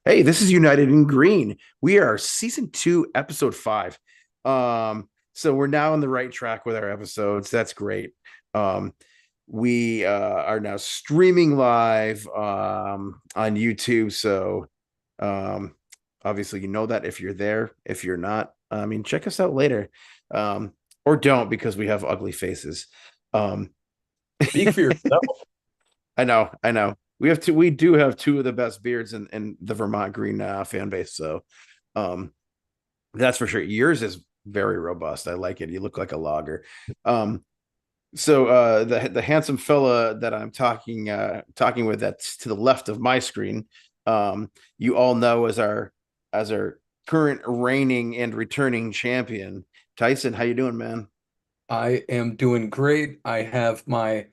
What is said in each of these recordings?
Hey, this is United in Green. We are season 2, episode 5. So we're now on the right track with our episodes. That's great. Um, we are now streaming live on YouTube. So um, obviously, you know that if you're there. If you're not, I mean, check us out later. Or don't because we have ugly faces. Um, Speak for yourself. I know. We do have two of the best beards in the Vermont Green fan base. So um that's for sure. Yours is very robust. I like it. You look like a logger. Um the handsome fella that I'm talking with that's to the left of my screen, you all know as our current reigning and returning champion. Tyson, how you doing, man? I am doing great. I have my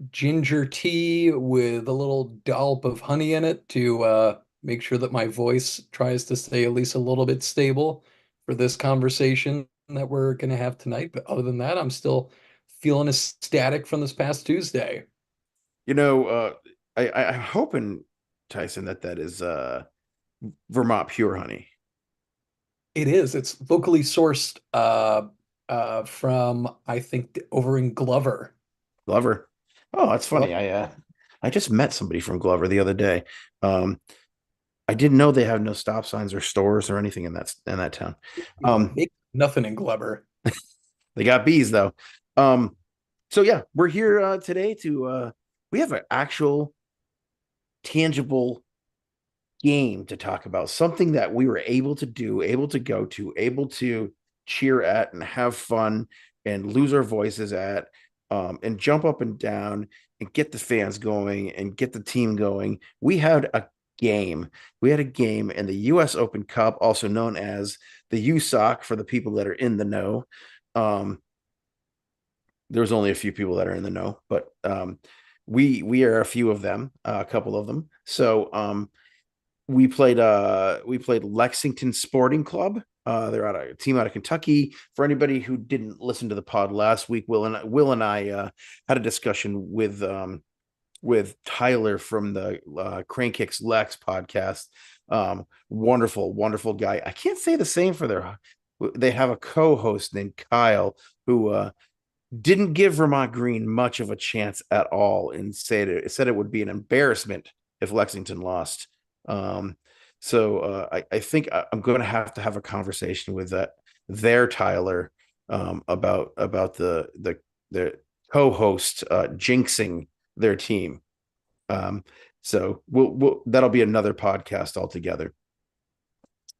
ginger tea with a little dollop of honey in it to make sure that my voice tries to stay at least a little bit stable for this conversation that we're going to have tonight. But other than that, I'm still feeling ecstatic from this past Tuesday. You know, I'm hoping, Tyson, that is Vermont pure honey. It is. It's locally sourced from, I think, over in Glover. Glover. Oh, that's funny. Glover. I just met somebody from Glover the other day. Um, I didn't know they have no stop signs or stores or anything in that town. Um, Make nothing in Glover. they got bees though. Um, so yeah, we're here today to we have an actual tangible game to talk about, something that we were able to do, able to go to, able to cheer at and have fun and lose our voices at, and jump up and down and get the fans going and get the team going. We had a game. We had a game in the US Open Cup, also known as the USOC for the people that are in the know. Um, there's only a few people that are in the know, but we are a few of them, a couple of them. So we played Lexington Sporting Club. They're out a team out of Kentucky. For anybody who didn't listen to the pod last week, Will and I had a discussion with Tyler from the Crane Kicks Lex podcast. Wonderful, wonderful guy. I can't say the same for their. They have a co-host named Kyle who didn't give Vermont Green much of a chance at all, and said it would be an embarrassment if Lexington lost. Um, I think I'm going to have a conversation with their Tyler, about the co-host jinxing their team. Um, we'll that'll be another podcast altogether.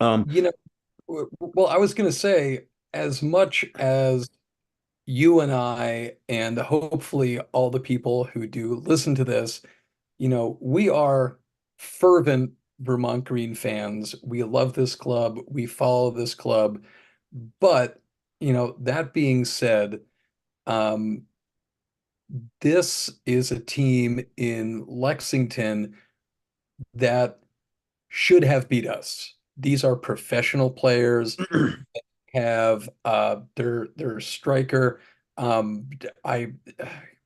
Um, You know, well, I was going to say, as much as you and I, and hopefully all the people who do listen to this, we are fervent Vermont Green fans. We love this club. We follow this club. But, that being said, um, this is a team in Lexington that should have beat us. These are professional players, have their striker. I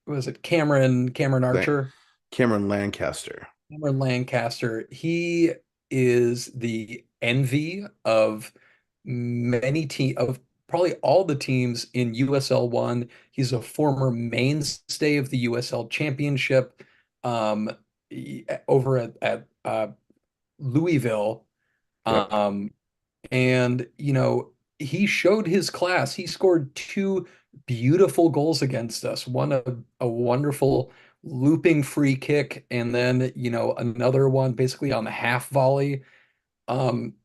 was it Cameron Archer, Cameron Lancaster. Cameron Lancaster. He is the envy of many of probably all the teams in USL One. He's a former mainstay of the USL Championship, um, over at Louisville. Yep. Um, and, he showed his class. He scored two beautiful goals against us. One a wonderful looping free kick, and then, another one basically on the half volley. Um,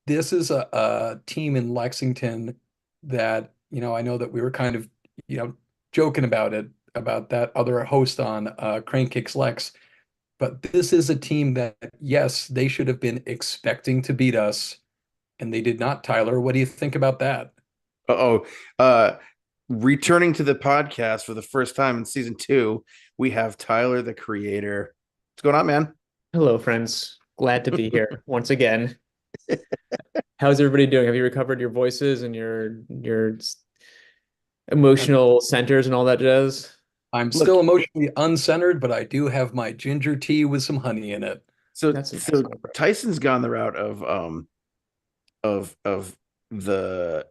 this is a team in Lexington that, I know that we were kind of, joking about it, about that other host on Crane Kicks Lex. But this is a team that, yes, they should have been expecting to beat us, and they did not. Tyler, what do you think about that? Uh-oh. Uh Returning to the podcast for the first time in season 2, we have Tyler the creator. What's going on, man? Hello, friends. Glad to be here once again. How's everybody doing? Have you recovered your voices and your I'm, emotional centers and all that jazz? I'm Look, still emotionally uncentered, but I do have my ginger tea with some honey in it. That's an So excellent approach. Tyson's gone the route of the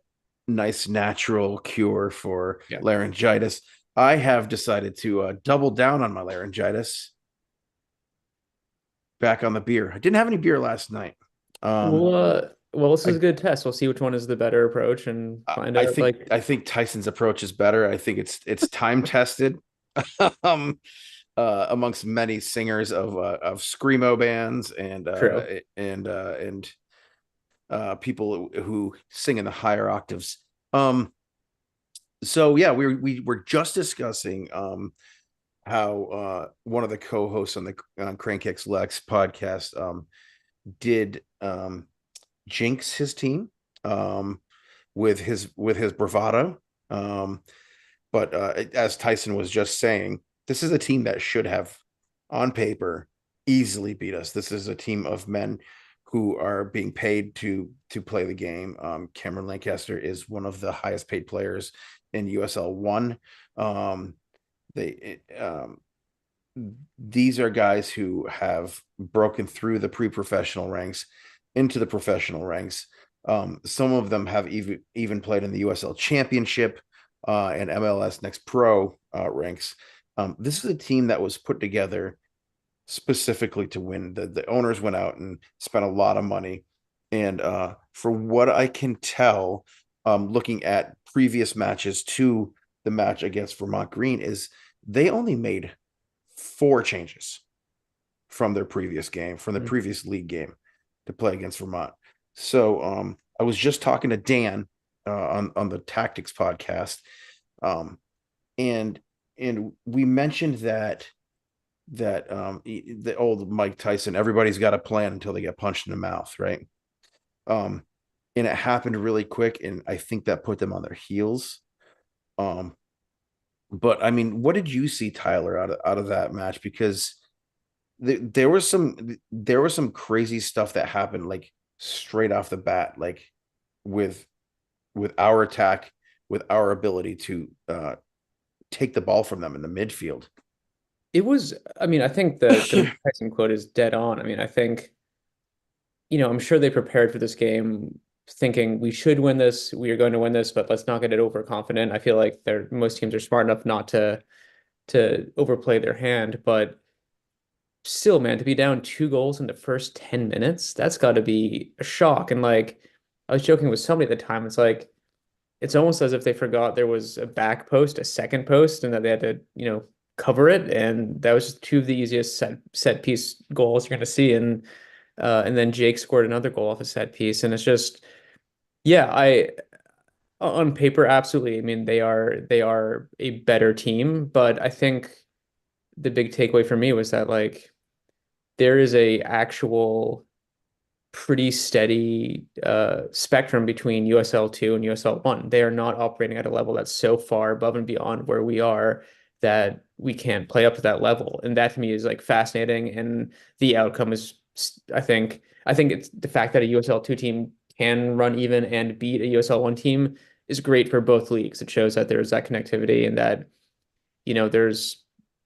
nice natural cure for Yeah. laryngitis. I have decided to double down on my laryngitis. Back on the beer. I didn't have any beer last night. Well, this is a I good test. We'll see which one is the better approach and find out like I think Tyson's approach is better. I think it's time tested. um, amongst many singers of screamo bands true. and people who sing in the higher octaves. Um, so yeah, we were just discussing how one of the co-hosts on the Crank X Lex podcast did jinx his team with his bravado. Um, but as Tyson was just saying, this is a team that should have, on paper, easily beat us. This is a team of men who are being paid to play the game. Cameron Lancaster is one of the highest paid players in USL One. They These are guys who have broken through the pre-professional ranks into the professional ranks. Some of them have even played in the USL Championship and MLS Next Pro ranks. This is a team that was put together specifically to win. The owners went out and spent a lot of money, and for what I can tell, looking at previous matches to the match against Vermont Green, is they only made 4 changes from their previous game, from the Mm. previous league game to play against Vermont. So I was just talking to Dan on the Tactics podcast, um, and we mentioned that the old Mike Tyson, everybody's got a plan until they get punched in the mouth, right? Um, and it happened really quick, and I think that put them on their heels. Um, but I mean, what did you see, Tyler, out of that match? Because there was some crazy stuff that happened like straight off the bat, like with our attack, with our ability to take the ball from them in the midfield. It was, I mean, I think the Tyson quote is dead on. I mean, I think, I'm sure they prepared for this game thinking we should win this, we are going to win this, but let's not get it overconfident. I feel like most teams are smart enough not to overplay their hand, but still, man, to be down 2 goals in the first 10 minutes, that's got to be a shock. And like, I was joking with somebody at the time, it's like, it's almost as if they forgot there was a back post, a second post, and that they had to, cover it. And that was just two of the easiest set piece goals you're going to see. And then Jake scored another goal off a set piece. And it's just, yeah, on paper, absolutely. I mean, they are a better team, but I think the big takeaway for me was that like there is a actual pretty steady spectrum between USL 2 and USL 1. They are not operating at a level that's so far above and beyond where we are that we can't play up to that level. And that to me is like fascinating. And the outcome is, I think it's the fact that a USL 2 team can run even and beat a USL 1 team is great for both leagues. It shows that there's that connectivity and that,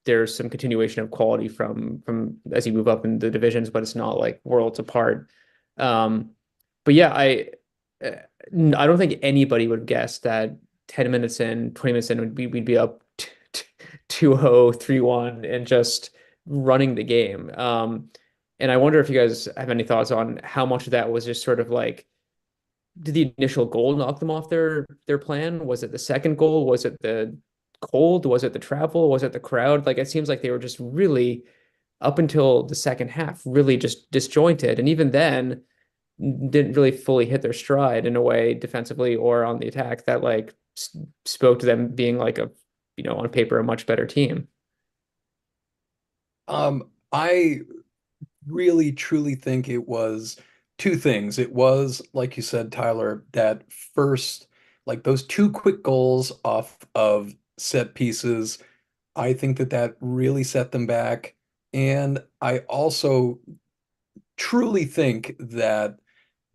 there's some continuation of quality from as you move up in the divisions, but it's not like worlds apart. Um, but yeah, I don't think anybody would guess that 10 minutes in, 20 minutes in, we'd be up 2-0, 3-1 and just running the game. And I wonder if you guys have any thoughts on how much of that was just sort of like, did the initial goal knock them off their plan? Was it the second goal? Was it the cold? Was it the travel? Was it the crowd? Like it seems like they were just really up until the second half, really just disjointed. And even then, didn't really fully hit their stride in a way defensively or on the attack that like spoke to them being like on paper, a much better team. I really truly think it was two things. It was, like you said, Tyler, that first, like those two quick goals off of set pieces. I think that that really set them back. And I also truly think that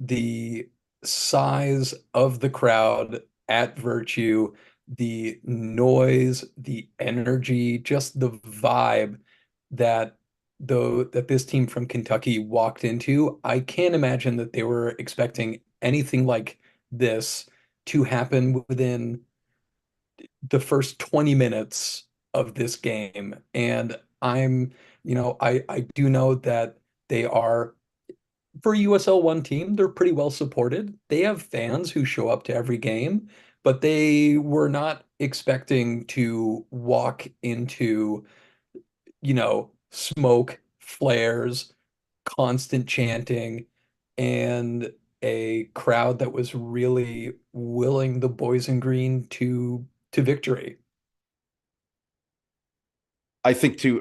the size of the crowd at Virtue, the noise, the energy, just the vibe that though that this team from Kentucky walked into, I can't imagine that they were expecting anything like this to happen within the first 20 minutes of this game. And I do know that they are, for a USL One team, they're pretty well supported. They have fans who show up to every game, but they were not expecting to walk into, smoke, flares, constant chanting, and a crowd that was really willing the boys in green to victory. I think too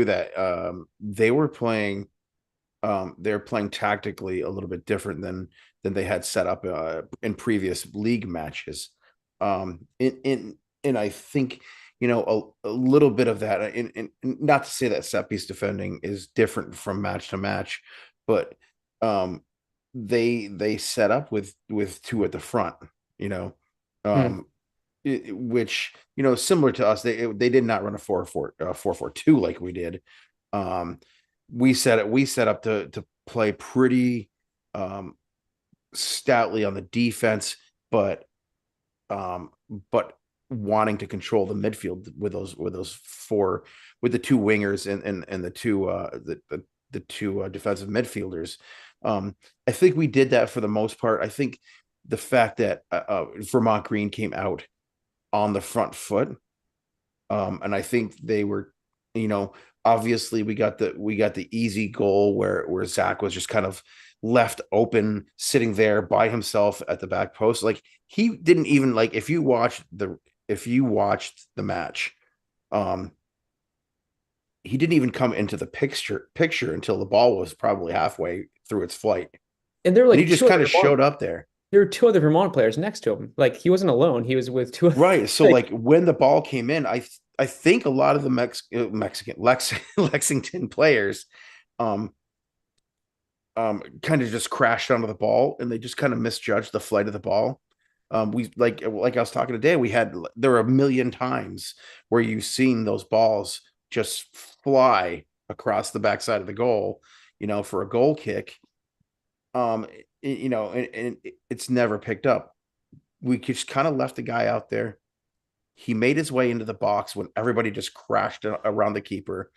that they're playing tactically a little bit different than they had set up in previous league matches. And I think a little bit of that. And not to say that set piece defending is different from match to match, but um, they set up with two at the front. You know, Hmm. um, which similar to us, they did not run a 4-4-2 like we did. Um, we set up to play pretty um, stoutly on the defense, but um, but wanting to control the midfield with those four, with the two wingers and the two defensive midfielders. I think we did that for the most part. I think the fact that Vermont Green came out on the front foot. And I think they were, you know, obviously we got the easy goal where Zach was just kind of left open, sitting there by himself at the back post. Like he didn't even like if you watched the match, um, he didn't even come into the picture until the ball was probably halfway through its flight. And there were And he like just kind of showed up there. there were two other Vermont players next to him. Like he wasn't alone. He was with two Right. So like like when the ball came in, I think a lot of the Mexican Lexington players um kind of just crashed onto the ball and they just kind of misjudged the flight of the ball. We like I was talking today, there were a million times where you've seen those balls just fly across the backside of the goal, for a goal kick. Um, and it's never picked up. We just kind of left the guy out there. He made his way into the box when everybody just crashed around the keeper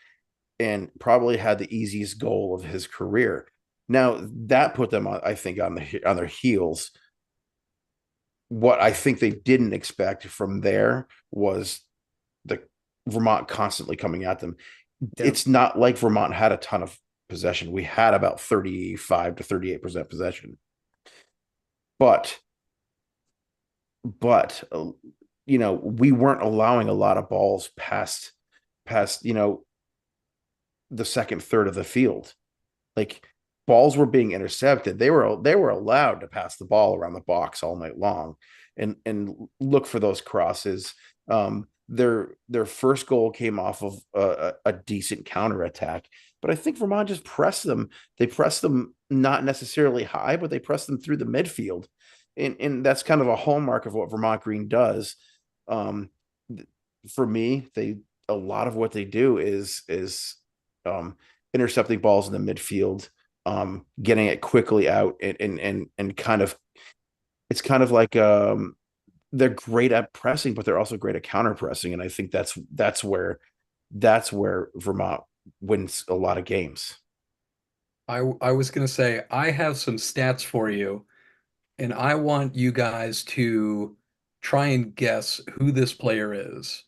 and probably had the easiest goal of his career. Now that put them, I think, on their heels. What I think they didn't expect from there was the Vermont constantly coming at them. yeah. It's not like Vermont had a ton of possession. We had about 35 to 38% possession, but we weren't allowing a lot of balls past the second third of the field. Like balls were being intercepted. They were allowed to pass the ball around the box all night long and look for those crosses. Their first goal came off of a decent counterattack, but I think Vermont just pressed them. They pressed them not necessarily high, but they pressed them through the midfield, and that's kind of a hallmark of what Vermont Green does. Um, for me, they a lot of what they do is um, intercepting balls in the midfield, getting it quickly out, and kind of it's kind of like they're great at pressing, but they're also great at counter pressing, and I think that's where Vermont wins a lot of games. I was going to say, I have some stats for you, and I want you guys to try and guess who this player is.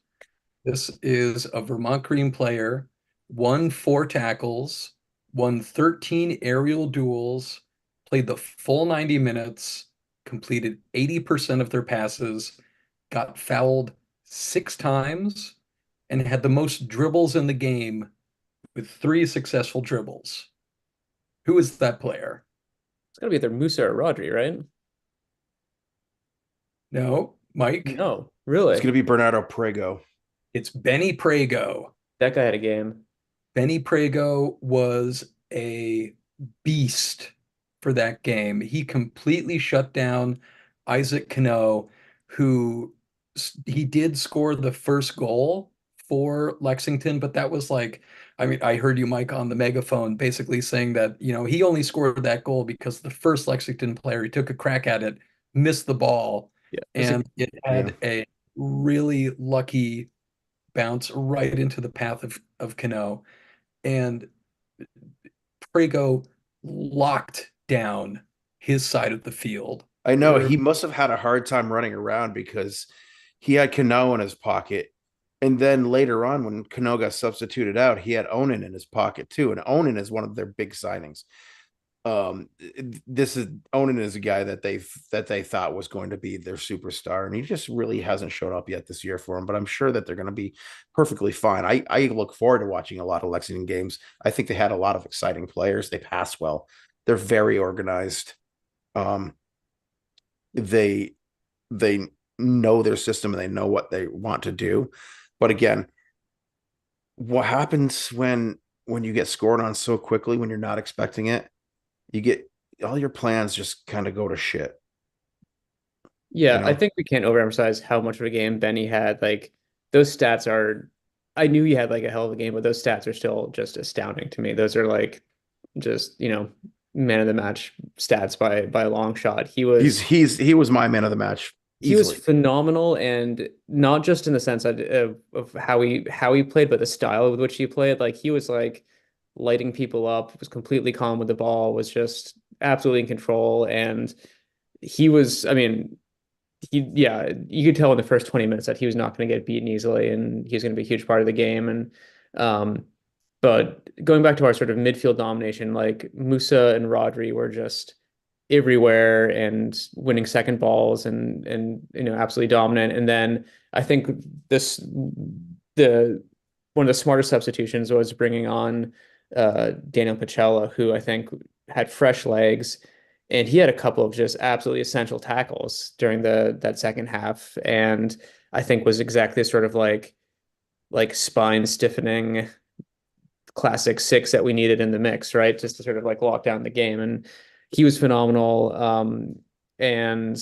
This is a Vermont Green player, won 4 tackles, won 13 aerial duels, played the full 90 minutes, completed 80% of their passes, got fouled 6 times, and had the most dribbles in the game with 3 successful dribbles. Who is that player? It's gotta be either Musa or Rodri, right? No, Mike. No, It's really. going to be Bernardo Prego. It's Benny Prego. That guy had a game. Benny Prego was a beast for that game. He completely shut down Isaac Cano, who he did score the first goal for Lexington, but that was like I mean, I heard you, Mike, on the megaphone basically saying that, he only scored that goal because the first Lexington player, he took a crack at it, missed the ball, Yeah, and it Yeah. had a really lucky bounce right into the path of Cano. And Prego locked down his side of the field. I know There, he must have had a hard time running around because he had Cano in his pocket. And then later on, when Cano got substituted out, he had Onan in his pocket too. And Onan is one of their big signings. This is Onan is a guy that they thought was going to be their superstar, and he just really hasn't showed up yet this year for them. But I'm sure that they're going to be perfectly fine. I look forward to watching a lot of Lexington games. I think they had a lot of exciting players. They pass well. They're very organized. Um, they they know their system and they know what they want to do. But again, what happens when you get scored on so quickly when you're not expecting it? You get all your plans just kind of go to shit, you Yeah, I know? think we can't overemphasize how much of a game Benny had. Like those stats are, I knew he had like a hell of a game, but those stats are still just astounding to me. Those are like just, man of the match stats by a long shot. He was my man of the match He was easily. phenomenal, and not just in the sense of how he played, but the style with which he played. Like he was like lighting people up, was completely calm with the ball, was just absolutely in control, and I mean, yeah, you could tell in the first 20 minutes that he was not going to get beaten easily, and he's going to be a huge part of the game. And um, but going back to our sort of midfield domination, like Musa and Rodri were just everywhere and winning second balls and absolutely dominant. And then I think this the one of the smartest substitutions was bringing on Daniel Pacella, who I think had fresh legs, and he had a couple of just absolutely essential tackles during the that second half, and I think was exactly sort of like spine stiffening classic six that we needed in the mix, right? Just to sort of like lock down the game. And he was phenomenal. And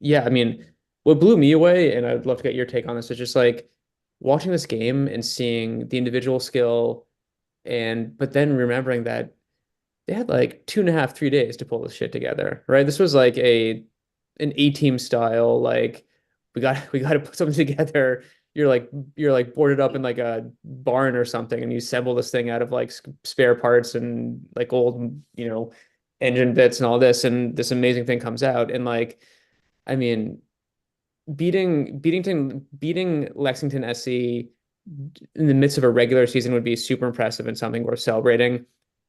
yeah, I mean, what blew me away, and I'd love to get your take on this, is just like watching this game and seeing the individual skill, and but then remembering that they had like 2.5, 3 days to pull this shit together, right? This was like an A-team style, like we got to put something together. You're like boarded up in like a barn or something, and you assemble this thing out of like spare parts and like old, engine bits and all this, and this amazing thing comes out. And like, I mean, beating Lexington SC in the midst of a regular season would be super impressive and something worth celebrating.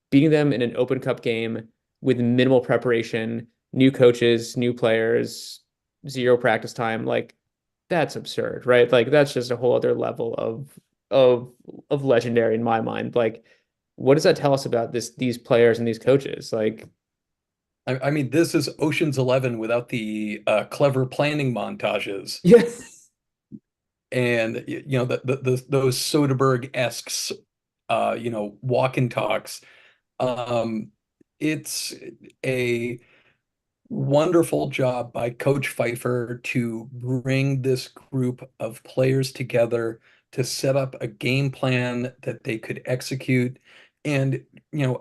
Beating them in an Open Cup game with minimal preparation, new coaches, new players, zero practice time, like that's absurd, right? Like that's just a whole other level of of legendary in my mind. Like, what does that tell us about these players and these coaches? Like, I mean, this is Ocean's 11 without the clever planning montages. yeah, And those Soderbergh-esque walk and talks. Um, it's a wonderful job by Coach Pfeiffer to bring this group of players together to set up a game plan that they could execute. And,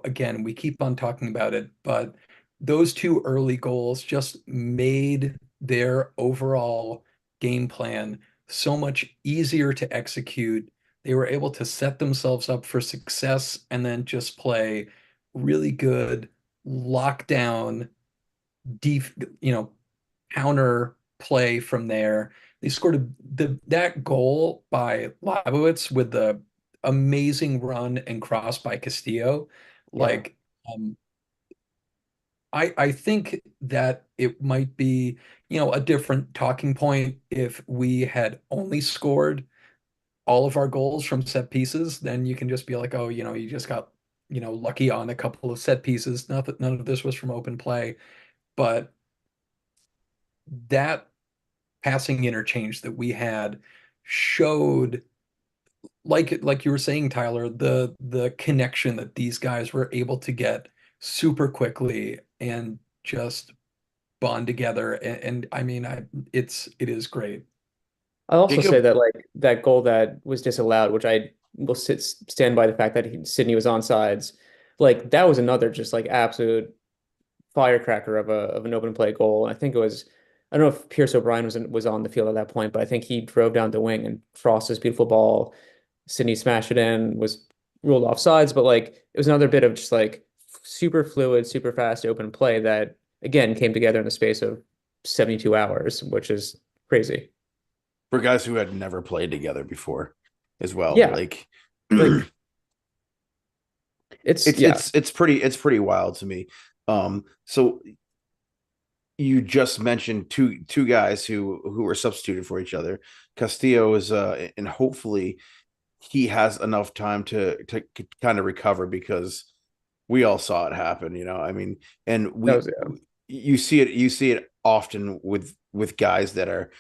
again, we keep on talking about it, but those two early goals just made their overall game plan so much easier to execute. They were able to set themselves up for success and then just play really good lockdown def counter play from there. They scored that goal by Labowitz with the amazing run and cross by Castillo. Yeah. Like, I think that it might be, a different talking point if we had only scored all of our goals from set pieces. Then you can just be like, oh, you just got, lucky on a couple of set pieces. Not that none of this was from open play, but that passing interchange that we had showed, like you were saying, Tyler, the connection that these guys were able to get super quickly and just bond together. And I mean, it is great. I'll also say Jacob, that like that goal that was disallowed, which I will stand by the fact that Sydney was on sides. Like that was another just like absolute firecracker of an open play goal. And I think it was, I don't know if Pierce O'Brien was on the field at that point, but I think he drove down the wing and crossed this beautiful ball. Sydney smashed it in, was ruled off sides, but like it was another bit of just like super fluid, super fast open play that again came together in the space of 72 hours, which is crazy. For guys who had never played together before as well. Yeah, Like like it's yeah, it's pretty wild to me. So you just mentioned two guys who were substituted for each other. Castillo is and hopefully he has enough time to kind of recover because we all saw it happen, you know. I mean, and that was yeah. you see it often with guys that are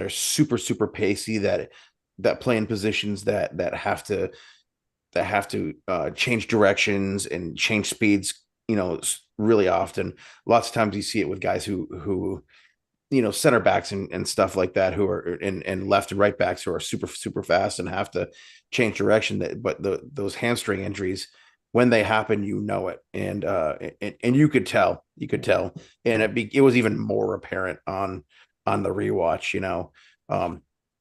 super pacey that play in positions that have to change directions and change speeds, you know, really often. Lots of times you see it with guys who you know, center backs and stuff like that who are and left and right backs who are super fast and have to change direction. That but those hamstring injuries, when they happen, you know it, and you could tell, and it was even more apparent on the rewatch, you know,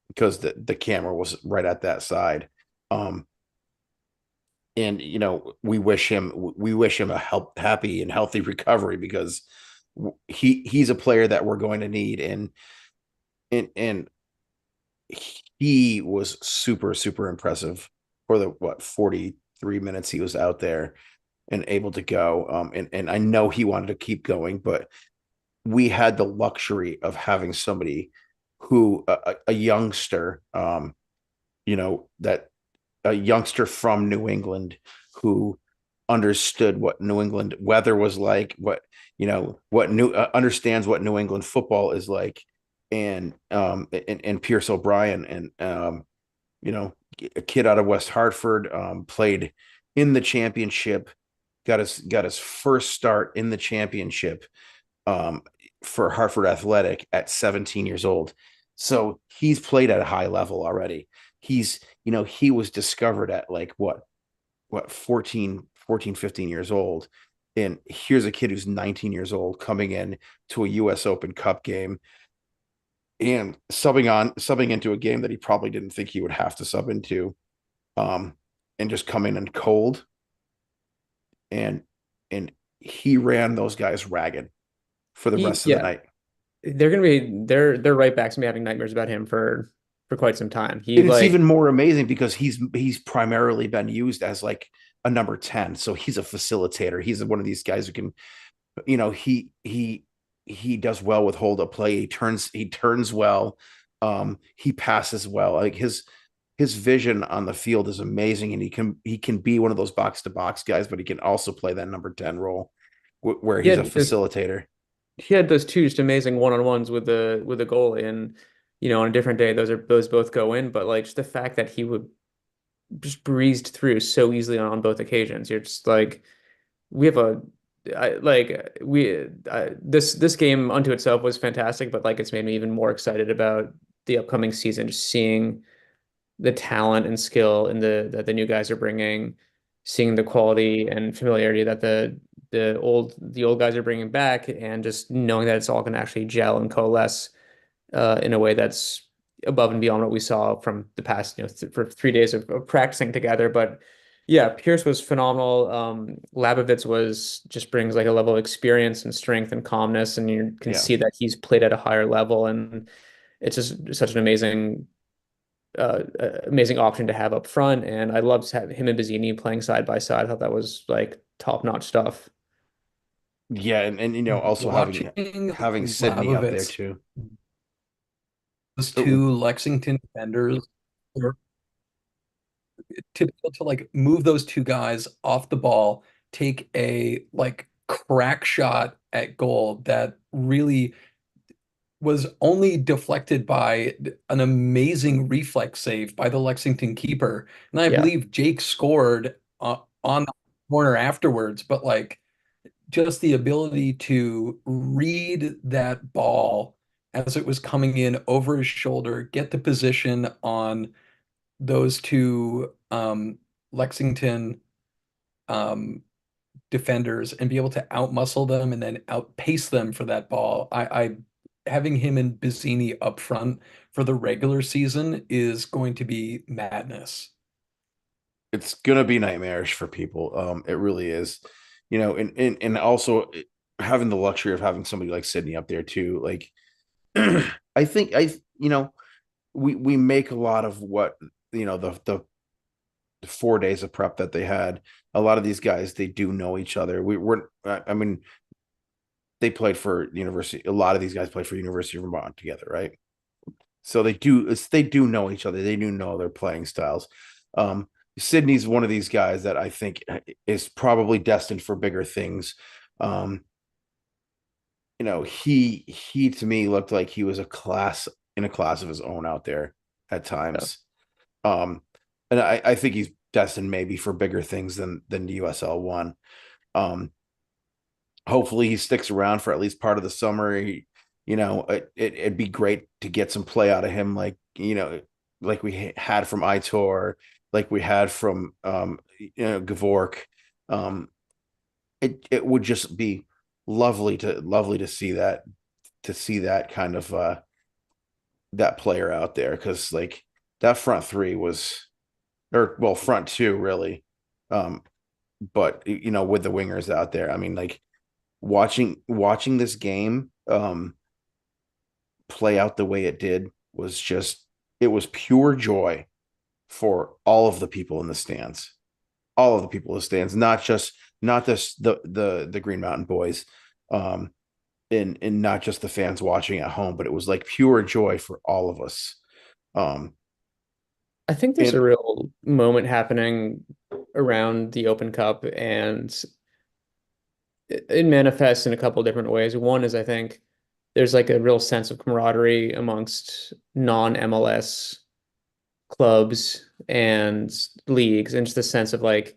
because the camera was right at that side. Um, and you know we wish him a happy and healthy recovery because he's a player that we're going to need, and he was super impressive for the what 43 minutes he was out there and able to go, and I know he wanted to keep going, but we had the luxury of having somebody who a youngster, you know, that a youngster from New England who understood what New England weather was like, what you know, what new understands what New England football is like, and Pierce O'Brien, and you know, a kid out of West Hartford, played in the championship, got his first start in the championship, um, for Hartford Athletic at 17 years old. So he's played at a high level already. He's, you know, he was discovered at like what 15 years old. And here's a kid who's 19 years old coming in to a US Open Cup game and subbing into a game that he probably didn't think he would have to sub into, um and just come in and cold, and and he ran those guys ragged for the He rest of the yeah, night. they're gonna be their right backs gonna be having nightmares about him for quite some time. He And it's like even more amazing because he's primarily been used as like a number 10. So he's a facilitator. He's one of these guys who can, you know, he does well with hold up play. He turns well. He passes well. Like his vision on the field is amazing, and he can be one of those box to box guys, but he can also play that number 10 role where he he's a had this facilitator. he had those two just amazing one-on-ones with the goalie, and you know on a different day those both go in, but like just the fact that he would just breezed through so easily on both occasions. You're just like we have a this game unto itself was fantastic, but like it's made me even more excited about the upcoming season. Just seeing the talent and skill and that the new guys are bringing, seeing the quality and familiarity that the old guys are bringing back, and just knowing that it's all going to actually gel and coalesce in a way that's above and beyond what we saw from the past, you know, th for 3 days of practicing together. But yeah, Pierce was phenomenal. Labovitz was just brings like a level of experience and strength and calmness, and you can Yeah. see that he's played at a higher level, and it's just such an amazing option to have up front. And I loved having him and Bazzini playing side by side. I thought that was like top-notch stuff. Yeah, and you know, also Watching having Sydney up there Labovitz, too. those Oh, two Lexington defenders, were to like move those two guys off the ball, take a like crack shot at goal that really was only deflected by an amazing reflex save by the Lexington keeper. And I Yeah. believe Jake scored on the corner afterwards, but like just the ability to read that ball as it was coming in over his shoulder, get the position on those two Lexington um, defenders and be able to outmuscle them and then outpace them for that ball. I having him and Bizzini up front for the regular season is going to be madness. It's gonna be nightmarish for people. It really is, and also having the luxury of having somebody like Sydney up there too. Like, I think we make a lot of what the 4 days of prep that they had. A lot of these guys, they do know each other. I mean, they played for university. A lot of these guys played for University of Vermont together, right? So they do know each other. They do know their playing styles. Um, Sydney's one of these guys that I think is probably destined for bigger things. Um, he to me looked like he was a class of his own out there at Yeah. times. Um, and I think he's destined maybe for bigger things than the USL one. Um, Hopefully he sticks around for at least part of the summer. It'd be great to get some play out of him, like we had from Itor, like we had from Gavork. Um, it would just be lovely to see that kind of that player out there, because like that front three was, or well, front two really. Um, but with the wingers out there, I mean, like watching this game play out the way it did was just, it was pure joy for all of the people in the stands. All of the people in the stands, not just the Green Mountain boys, um, and not just the fans watching at home, but it was like pure joy for all of us. Um, I think there's a and real moment happening around the Open Cup, and it manifests in a couple different ways. One is I think there's like a real sense of camaraderie amongst non-MLS clubs and leagues, and just a sense of like,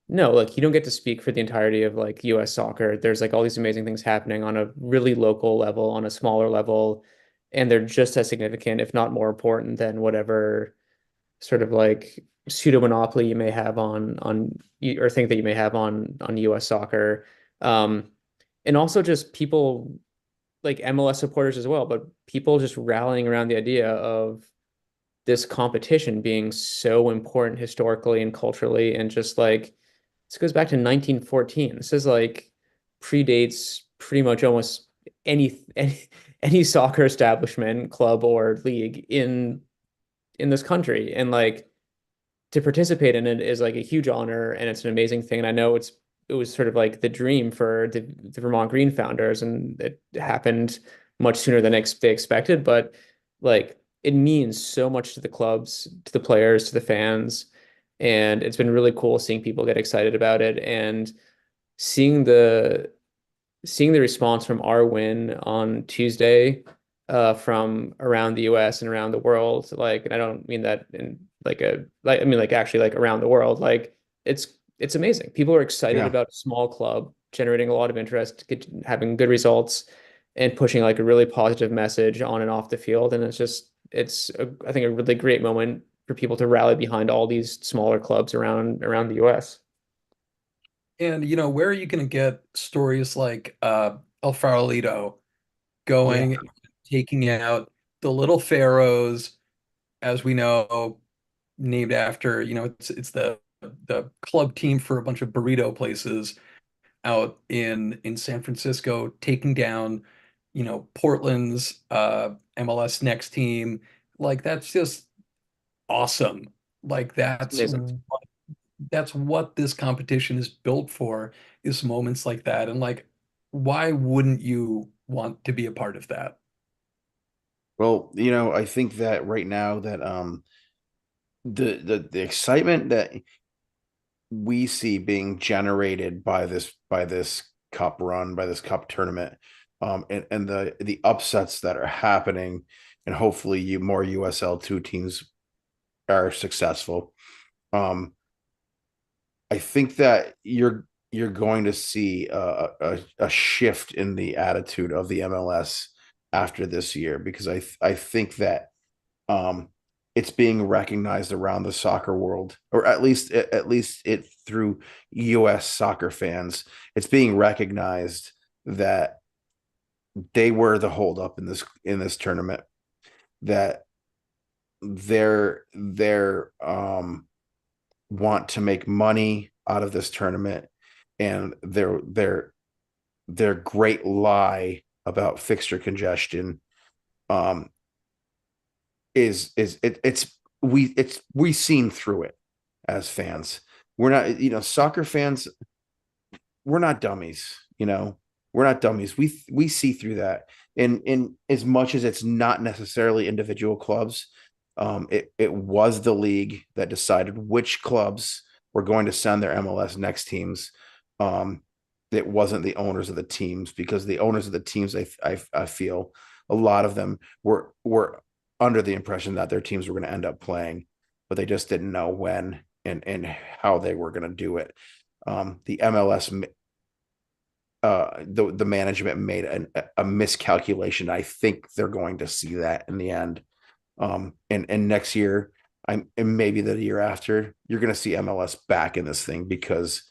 no, like you don't get to speak for the entirety of like US soccer. There's like all these amazing things happening on a really local level, on a smaller level, and they're just as significant, if not more important than whatever sort of like pseudo monopoly you may have on or think that you may have on US soccer. Um, and also just people like MLS supporters as well, but people just rallying around the idea of this competition being so important historically and culturally, and just like this goes back to 1914. This is like predates pretty much almost any soccer establishment, club or league in this country. And like to participate in it is like a huge honor, and it's an amazing thing. And I know it was sort of like the dream for the Vermont Green founders, and it happened much sooner than they expected. But like it means so much to the clubs, to the players, to the fans, and it's been really cool seeing people get excited about it, and seeing the seeing the response from our win on Tuesday, from around the US and around the world. Like, and I don't mean that in I mean like actually like around the world. Like it's amazing. People are excited yeah, about a small club generating a lot of interest, having good results, and pushing like a really positive message on and off the field. And I think a really great moment for people to rally behind all these smaller clubs around the US. And where are you going to get stories like El Farolito yeah, going, taking out the Little Pharaohs, as we know, named after, it's the club team for a bunch of burrito places out in San Francisco, taking down, Portland's MLS next team. Like that's just awesome. Like It's amazing. that's what this competition is built for, is moments like that. And like, why wouldn't you want to be a part of that? well, I think that right now that the excitement that we see being generated by this cup run, by this cup tournament, and the upsets that are happening, and hopefully more USL2 teams are successful. um I think that you're going to see a shift in the attitude of the MLS after this year, because I think that um it's being recognized around the soccer world, or at least it through US soccer fans. It's being recognized that they were the holdup in this tournament, that they're want to make money out of this tournament, and their great lie about fixture congestion um it's we seen through it as fans. We're not, soccer fans, we're not dummies, we're not dummies. We see through that. And in as much as it's not necessarily individual clubs, it was the league that decided which clubs were going to send their MLS next teams. Um, it wasn't the owners of the teams, because the owners of the teams, I feel a lot of them were under the impression that their teams were going to end up playing, but they just didn't know when and how they were going to do it. The MLS, the management made a miscalculation. I think they're going to see that in the end. And next year, and maybe the year after, you're going to see MLS back in this thing, because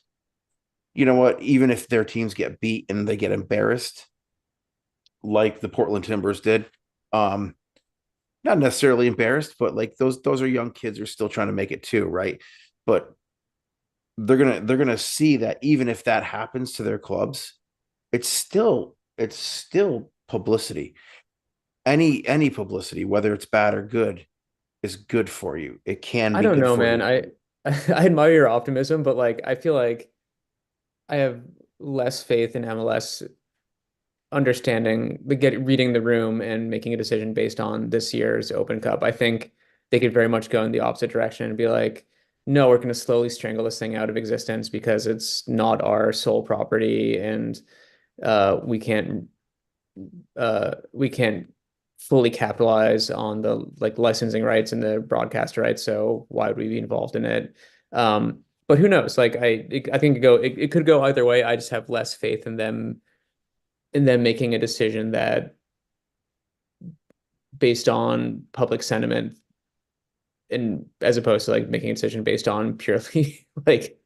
you know what? Even if their teams get beat and they get embarrassed, like the Portland Timbers did, um, not necessarily embarrassed, but like those are young kids who are still trying to make it too, right? But they're gonna see that even if that happens to their clubs, it's still publicity. Any publicity, whether it's bad or good, is good for you. It can I be don't good know, for man. you. I admire your optimism, but like I feel like I have less faith in MLS understanding reading the room and making a decision based on this year's Open Cup. I think they could very much go in the opposite direction and be like, no, we're going to slowly strangle this thing out of existence because it's not our sole property, and we can't fully capitalize on the like licensing rights and the broadcaster rights. So why would we be involved in it? But who knows? Like I think it could go either way. I just have less faith in them making a decision that based on public sentiment, and as opposed to like making a decision based on purely like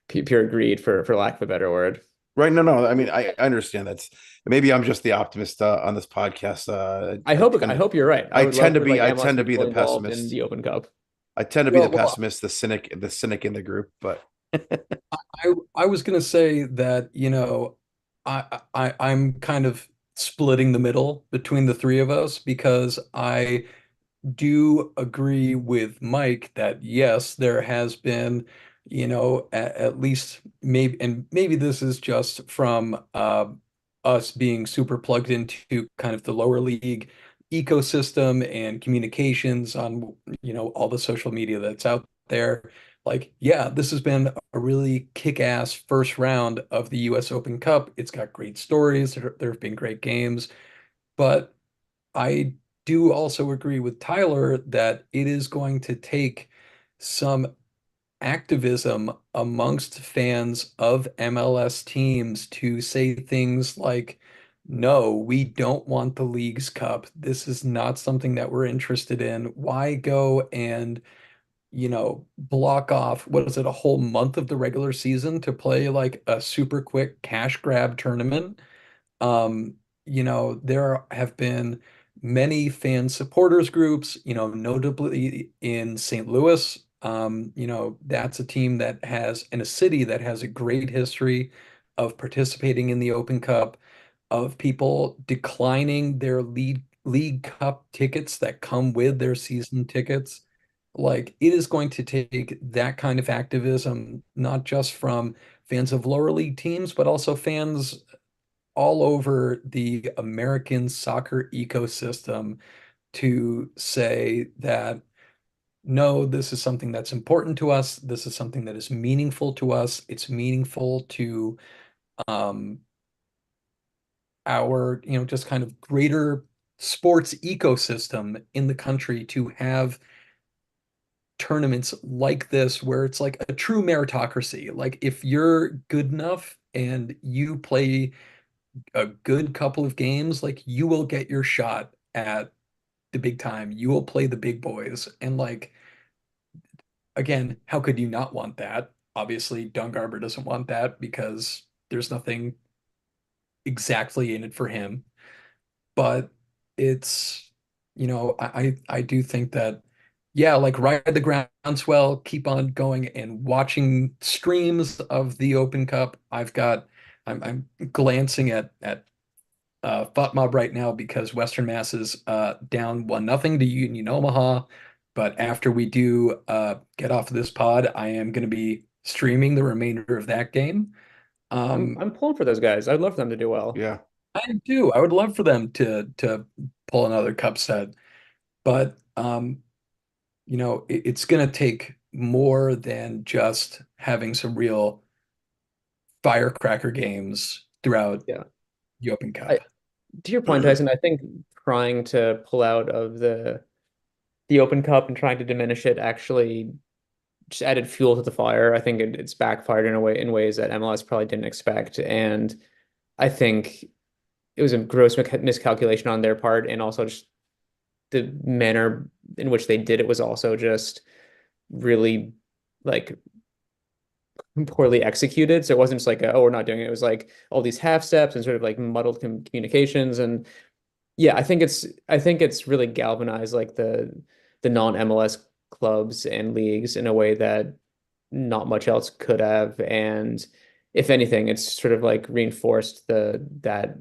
pure greed, for lack of a better word. Right? No, no. I mean, I understand that's, maybe I'm just the optimist on this podcast. I I hope tend I to hope you're right. I I would tend love to for be like I MLS tend to to be be the fully involved in pessimist. the Open Cup. I tend to be the Well, pessimist, the cynic in the group. But I was gonna say that, I'm kind of splitting the middle between the three of us, because I do agree with Mike that yes, there has been, at least maybe, and maybe this is just from us being super plugged into kind of the lower league ecosystem and communications on, all the social media that's out there. Like, yeah, this has been a really kick-ass first round of the US Open Cup. It's got great stories. There have been great games, but I do also agree with Tyler that it is going to take some activism amongst fans of MLS teams to say things like, no, we don't want the League's Cup. This is not something that we're interested in. Why go and, block off, what is it, a whole month of the regular season to play like a super quick cash grab tournament? Um, there have been many fan supporters groups, notably in St. Louis. That's a team that has, in a city that has a great history of participating in the Open Cup, of people declining their league cup tickets that come with their season tickets. Like, it is going to take that kind of activism, not just from fans of lower league teams, but also fans all over the American soccer ecosystem to say that no, this is something that's important to us. This is something that is meaningful to us. It's meaningful to um, our, just kind of greater sports ecosystem in the country to have tournaments like this where it's like a true meritocracy. Like, if you're good enough and you play a good couple of games, like, you will get your shot at the big time. You will play the big boys. And like, again, how could you not want that? Obviously, Don Garber doesn't want that because there's nothing exactly in it for him. But it's, I do think that, yeah, like ride the groundswell, keep on going and watching streams of the Open Cup. I'm glancing at FOTMob right now because Western Mass is down 1-0 to Union Omaha. But after we do get off of this pod, I am going to be streaming the remainder of that game. I'm Um, I'm pulling for those guys. I'd love for them to do well. Yeah. I do. I would love for them to pull another cup set, but it's going to take more than just having some real firecracker games throughout Yeah. the Open I Cup. To your point, Tyson, I think trying to pull out of the Open Cup and trying to diminish it actually just added fuel to the fire. I think it's backfired in ways that MLS probably didn't expect, and I think it was a gross miscalculation on their part, and also just the manner in which they did it was also just really like poorly executed. So it wasn't just like, oh, we're not doing it. It was like all these half steps and sort of like muddled communications. And yeah, I think it's really galvanized like the non-MLS clubs and leagues in a way that not much else could have. And if anything, it's sort of like reinforced that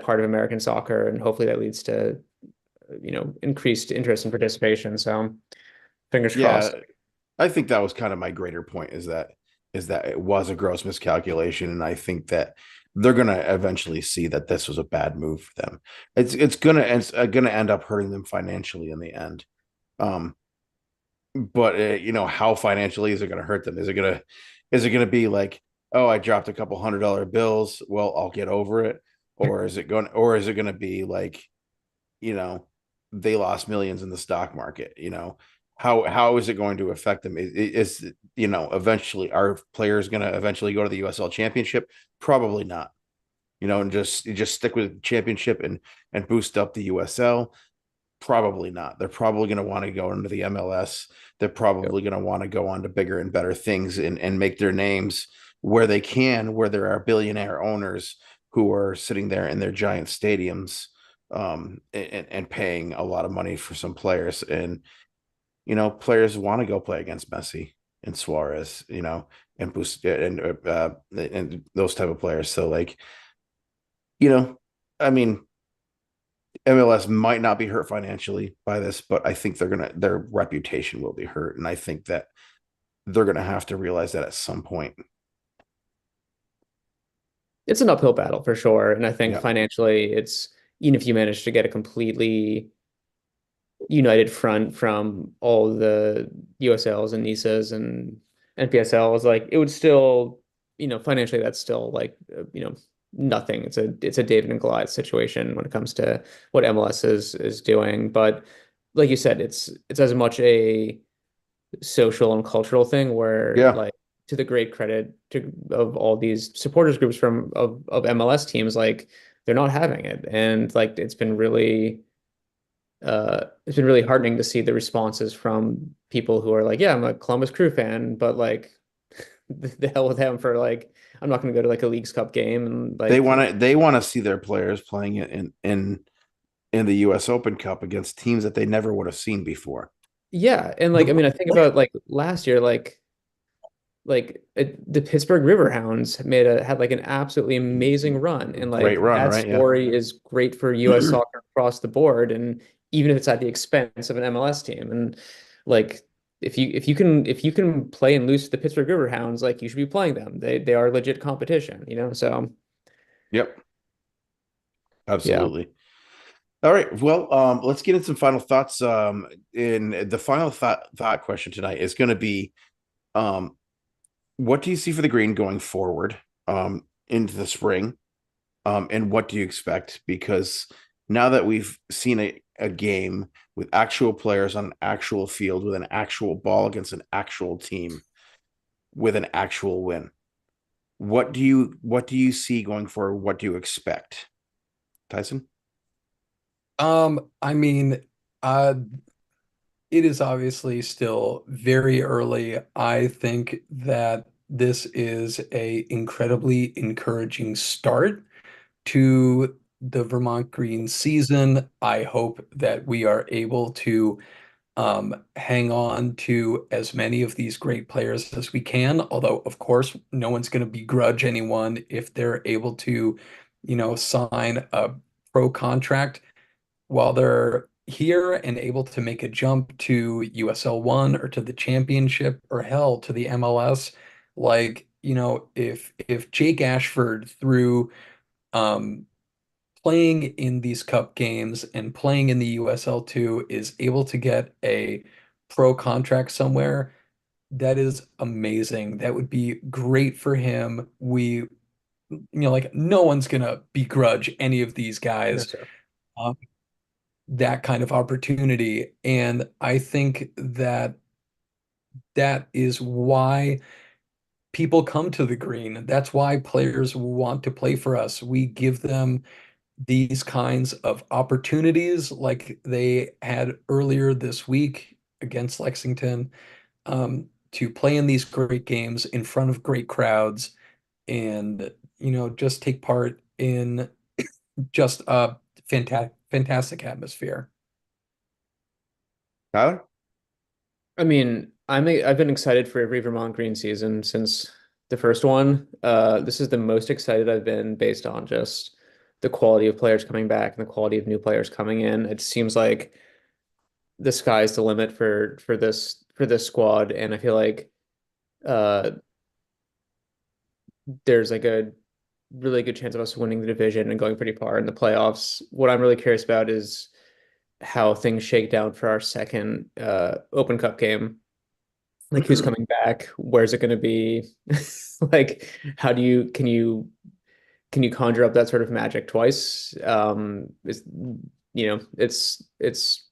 part of American soccer, and hopefully that leads to increased interest and participation. So fingers Yeah. crossed. I think that was kind of my greater point is that it was a gross miscalculation. And I think that they're gonna eventually see that this was a bad move for them. It's gonna end up hurting them financially in the end. Um, but how financially is it going to hurt them? Is it going to be like, oh, I dropped a couple $100 bills, well, I'll get over it? Or is it going to be like, you know they lost millions in the stock market? How is it going to affect them? Eventually, are players going to eventually go to the USL championship? Probably not. And just stick with championship and boost up the USL. Probably not. They're probably going to want to go into the MLS. They're Yep. probably going to want to go on to bigger and better things and make their names where they can, where there are billionaire owners who are sitting there in their giant stadiums, and paying a lot of money for some players. And, players want to go play against Messi and Suarez, and boost and those type of players. So like, you know, I mean, MLS might not be hurt financially by this, but I think their reputation will be hurt, and I think that they're gonna have to realize that at some point. It's an uphill battle for sure. And I think Yeah, financially, it's even if you manage to get a completely united front from all the USLs and NISAs and NPSLs, like it would still, financially, that's still like, nothing. It's a David and Goliath situation when it comes to what MLS is doing. But like you said, it's as much a social and cultural thing where yeah, like to the great credit of all these supporters groups of MLS teams, like they're not having it. And like it's been really heartening to see the responses from people who are like, yeah, I'm a Columbus Crew fan, but like the hell with them for like I'm not going to go to like a Leagues Cup game and like they want to see their players playing it in the U.S. Open Cup against teams that they never would have seen before. yeah. And like I mean I think about like last year the Pittsburgh Riverhounds had like an absolutely amazing run, and Great like run, that right? Yeah, story is great for US soccer across the board, and even if it's at the expense of an MLS team. And like if you can play and lose to the Pittsburgh Riverhounds, like you should be playing them. They are legit competition. So yep, yeah. absolutely. All right, well, let's get into some final thoughts. In the final thought question tonight is going to be, um, what do you see for the green going forward, into the spring? And what do you expect? Because now that we've seen a game with actual players on an actual field with an actual ball against an actual team with an actual win, what do you see going forward? What do you expect, Tyson? I mean, Uh, it is obviously still very early. I think that this is a incredibly encouraging start to the Vermont Green season. I hope that we are able to hang on to as many of these great players as we can. Although, of course, no one's going to begrudge anyone if they're able to, sign a pro contract while they're here and able to make a jump to USL 1 or to the championship or hell to the MLS. Like, if Jake Ashford through um, playing in these cup games and playing in the USL 2 is able to get a pro contract somewhere, that is amazing. That would be great for him. Like no one's gonna begrudge any of these No, guys sir. um, that kind of opportunity. And I think that that is why people come to the green. That's why players want to play for us. We give them these kinds of opportunities like they had earlier this week against Lexington, to play in these great games in front of great crowds and, just take part in just a fantastic atmosphere. Tyler? I mean, I've been excited for every Vermont Green season since the first one. This is the most excited I've been based on just the quality of players coming back and the quality of new players coming in. It seems like the sky's the limit for this squad, and I feel like uh there's like a really good chance of us winning the division and going pretty far in the playoffs. What I'm really curious about is how things shake down for our second Open Cup game. Like who's coming back? Where's it going to be? Like how do you can you conjure up that sort of magic twice? It's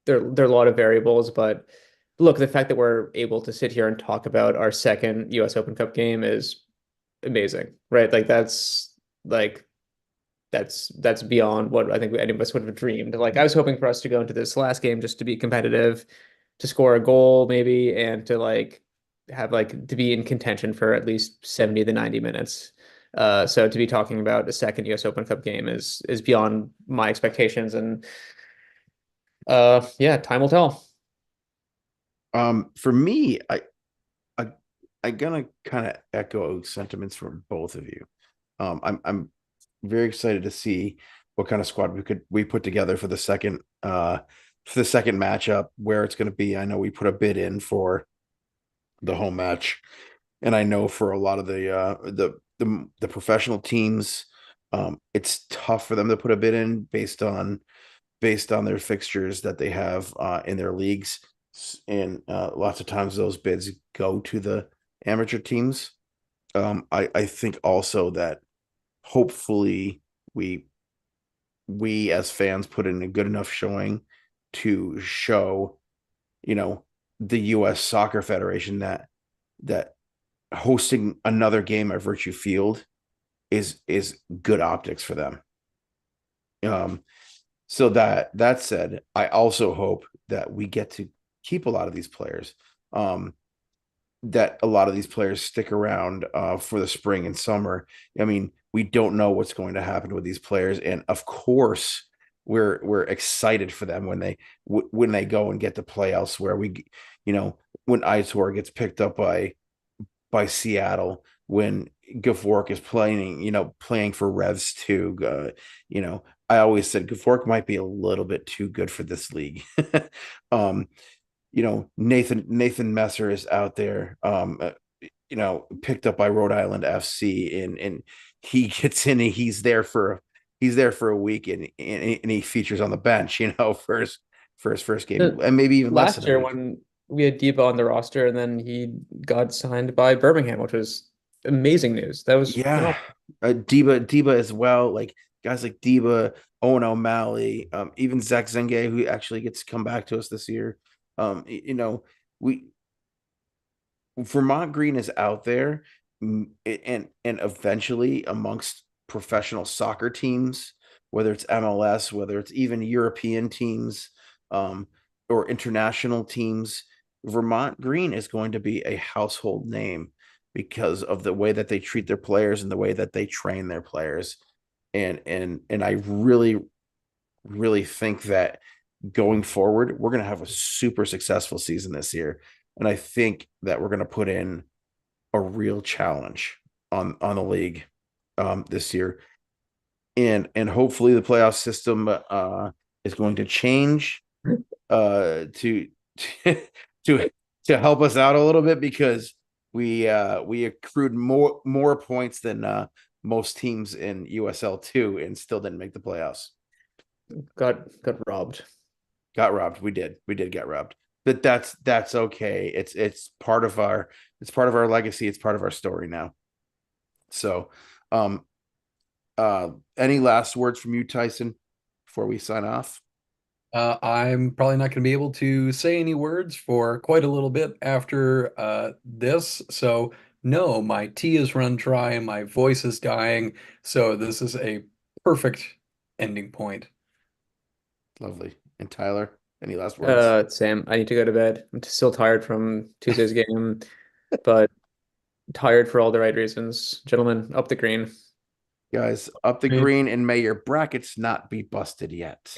there are a lot of variables, but look, the fact that we're able to sit here and talk about our second US Open Cup game is amazing, right? Like that's beyond what I think any of us would have dreamed. Like I was hoping for us to go into this last game just to be competitive, to score a goal maybe, and to like have like to be in contention for at least 70 to 90 minutes. So to be talking about a second US Open Cup game is beyond my expectations, and yeah, time will tell. For me, I I gonna kind of echo sentiments from both of you. I'm very excited to see what kind of squad we put together for the second matchup where it's going to be. I know we put a bid in for the home match, and I know for a lot of the professional teams, it's tough for them to put a bid in based on their fixtures that they have in their leagues, and lots of times those bids go to the amateur teams. I think also that hopefully we we as fans put in a good enough showing to show, you know, the U.S. Soccer Federation that hosting another game at Virtue Field is good optics for them. Um, so that said, I also hope that we get to keep a lot of these players. That a lot of these players stick around for the spring and summer. I mean, we don't know what's going to happen with these players, and of course, we're excited for them when they go and get to play elsewhere. When Itor gets picked up by Seattle, when Gavork is playing, playing for Revs too. I always said Gavork might be a little bit too good for this league. um, Nathan Messer is out there, picked up by Rhode Island FC, and he gets in and he's there for a week, and he features on the bench, for his first game, The and maybe even less than last a year week. when we had Deba on the roster and then he got signed by Birmingham, which was amazing news. That was Yeah, phenomenal. Deba as well. Like guys like Deba, Owen O'Malley, even Zach Zenge, who actually gets to come back to us this year. We Vermont Green is out there, and eventually amongst professional soccer teams, whether it's MLS, whether it's even European teams. um, or international teams, Vermont Green is going to be a household name because of the way that they treat their players and the way that they train their players. And I really think that going forward, we're going to have a super successful season this year. And I think that we're going to put in a real challenge on the league this year. And hopefully the playoff system is going to change to to to help us out a little bit, because we accrued more points than most teams in USL 2 and still didn't make the playoffs. Got robbed. Got robbed. We did get robbed. But that's okay. It's part of our legacy. It's part of our story now. So, um, any last words from you, Tyson, before we sign off? I'm probably not going to be able to say any words for quite a little bit after this. So, no, my tea is run dry and my voice is dying. So, this is a perfect ending point. Lovely. And Tyler, any last words? Sam, I need to go to bed. I'm still tired from Tuesday's game, but tired for all the right reasons. Gentlemen, up the green. Guys, up the green, and may your brackets not be busted yet.